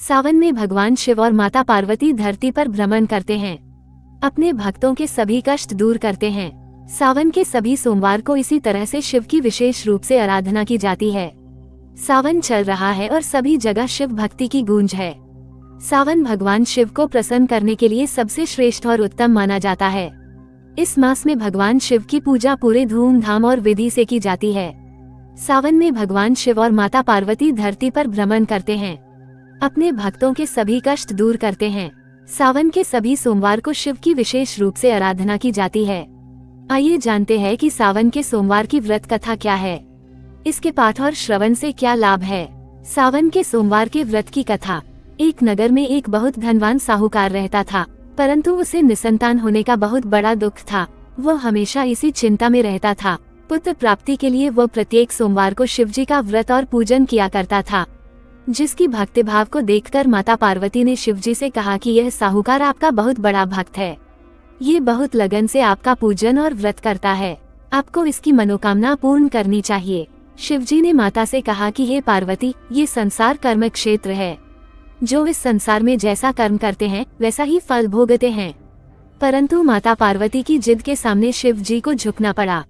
सावन में भगवान शिव और माता पार्वती धरती पर भ्रमण करते हैं, अपने भक्तों के सभी कष्ट दूर करते हैं। सावन के सभी सोमवार को इसी तरह से शिव की विशेष रूप से आराधना की जाती है। सावन चल रहा है और सभी जगह शिव भक्ति की गूंज है। सावन भगवान शिव को प्रसन्न करने के लिए सबसे श्रेष्ठ और उत्तम माना जाता है। इस मास में भगवान शिव की पूजा पूरे धूमधाम और विधि से की जाती है। सावन में भगवान शिव और माता पार्वती धरती पर भ्रमण करते हैं, अपने भक्तों के सभी कष्ट दूर करते हैं। सावन के सभी सोमवार को शिव की विशेष रूप से आराधना की जाती है। आइए जानते हैं कि सावन के सोमवार की व्रत कथा क्या है, इसके पाठ और श्रवण से क्या लाभ है। सावन के सोमवार के व्रत की कथा। एक नगर में एक बहुत धनवान साहूकार रहता था, परंतु उसे निसंतान होने का बहुत बड़ा दुख था। वह हमेशा इसी चिंता में रहता था। पुत्र प्राप्ति के लिए वह प्रत्येक सोमवार को शिवजी का व्रत और पूजन किया करता था, जिसकी भक्तिभाव को देखकर माता पार्वती ने शिवजी से कहा कि यह साहूकार आपका बहुत बड़ा भक्त है, ये बहुत लगन से आपका पूजन और व्रत करता है, आपको इसकी मनोकामना पूर्ण करनी चाहिए। शिवजी ने माता से कहा कि हे पार्वती, ये संसार कर्म क्षेत्र है, जो इस संसार में जैसा कर्म करते हैं वैसा ही फल भोगते हैं। परंतु माता पार्वती की जिद के सामने शिव जी को झुकना पड़ा।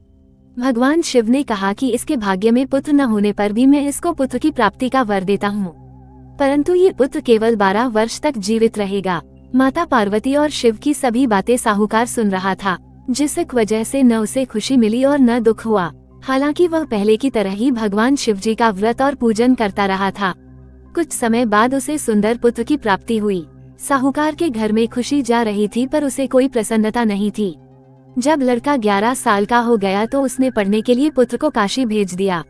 भगवान शिव ने कहा कि इसके भाग्य में पुत्र न होने पर भी मैं इसको पुत्र की प्राप्ति का वर देता हूँ, परंतु ये पुत्र केवल 12 वर्ष तक जीवित रहेगा। माता पार्वती और शिव की सभी बातें साहूकार सुन रहा था, जिस वजह से न उसे खुशी मिली और न दुख हुआ। हालांकि वह पहले की तरह ही भगवान शिव जी का व्रत और पूजन करता रहा था। कुछ समय बाद उसे सुंदर पुत्र की प्राप्ति हुई। साहूकार के घर में खुशी जा रही थी, पर उसे कोई प्रसन्नता नहीं थी। जब लड़का 11 साल का हो गया तो उसने पढ़ने के लिए पुत्र को काशी भेज दिया।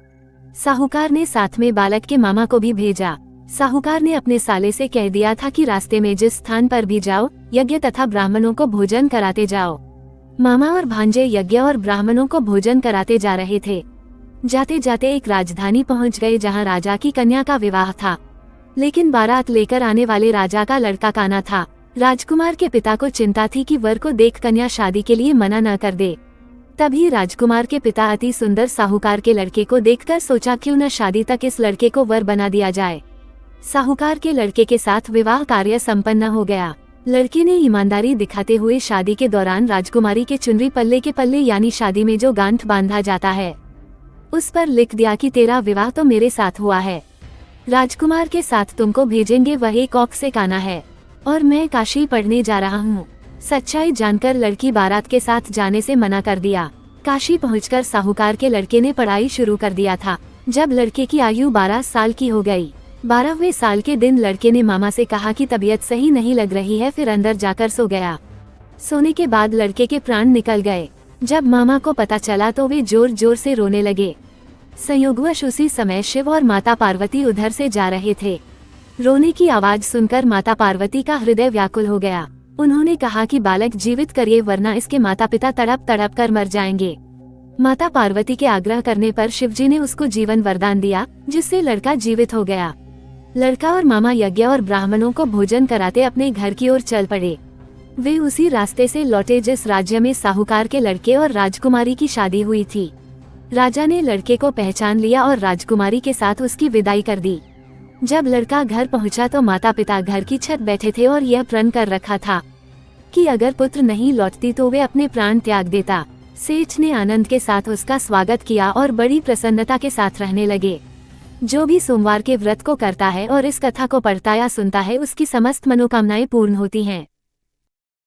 साहूकार ने साथ में बालक के मामा को भी भेजा। साहूकार ने अपने साले से कह दिया था कि रास्ते में जिस स्थान पर भी जाओ, यज्ञ तथा ब्राह्मणों को भोजन कराते जाओ। मामा और भांजे यज्ञ और ब्राह्मणों को भोजन कराते जा रहे थे। जाते जाते एक राजधानी पहुंच गए, जहां राजा की कन्या का विवाह था, लेकिन बारात लेकर आने वाले राजा का लड़का काना था। राजकुमार के पिता को चिंता थी कि वर को देख कन्या शादी के लिए मना न कर दे। तभी राजकुमार के पिता अति सुंदर साहूकार के लड़के को देखकर सोचा क्यों न शादी तक इस लड़के को वर बना दिया जाए। साहूकार के लड़के के साथ विवाह कार्य संपन्न हो गया। लड़के ने ईमानदारी दिखाते हुए शादी के दौरान राजकुमारी के चुनरी पल्ले के पल्ले यानी शादी में जो गांठ बांधा जाता है, उस पर लिख दिया कि तेरा विवाह तो मेरे साथ हुआ है, राजकुमार के साथ तुमको भेजेंगे वह एक औक से काना है, और मैं काशी पढ़ने जा रहा हूँ। सच्चाई जानकर लड़की बारात के साथ जाने से मना कर दिया। काशी पहुंचकर साहूकार के लड़के ने पढ़ाई शुरू कर दिया था। जब लड़के की आयु 12 साल की हो गई, 12वें साल के दिन लड़के ने मामा से कहा कि तबीयत सही नहीं लग रही है, फिर अंदर जाकर सो गया। सोने के बाद लड़के के प्राण निकल गए। जब मामा को पता चला तो वे जोर जोर से रोने लगे। संयोगवश उसी समय शिव और माता पार्वती उधर से जा रहे थे। रोने की आवाज सुनकर माता पार्वती का हृदय व्याकुल हो गया। उन्होंने कहा कि बालक जीवित करिए, वरना इसके माता पिता तड़प तड़प कर मर जाएंगे। माता पार्वती के आग्रह करने पर शिवजी ने उसको जीवन वरदान दिया, जिससे लड़का जीवित हो गया। लड़का और मामा यज्ञ और ब्राह्मणों को भोजन कराते अपने घर की ओर चल पड़े। वे उसी रास्ते से लौटे जिस राज्य में साहूकार के लड़के और राजकुमारी की शादी हुई थी। राजा ने लड़के को पहचान लिया और राजकुमारी के साथ उसकी विदाई कर दी। जब लड़का घर पहुंचा तो माता पिता घर की छत बैठे थे और यह प्रण कर रखा था कि अगर पुत्र नहीं लौटती तो वे अपने प्राण त्याग देता। सेठ ने आनंद के साथ उसका स्वागत किया और बड़ी प्रसन्नता के साथ रहने लगे। जो भी सोमवार के व्रत को करता है और इस कथा को पढ़ता या सुनता है, उसकी समस्त मनोकामनाएं पूर्ण होती हैं।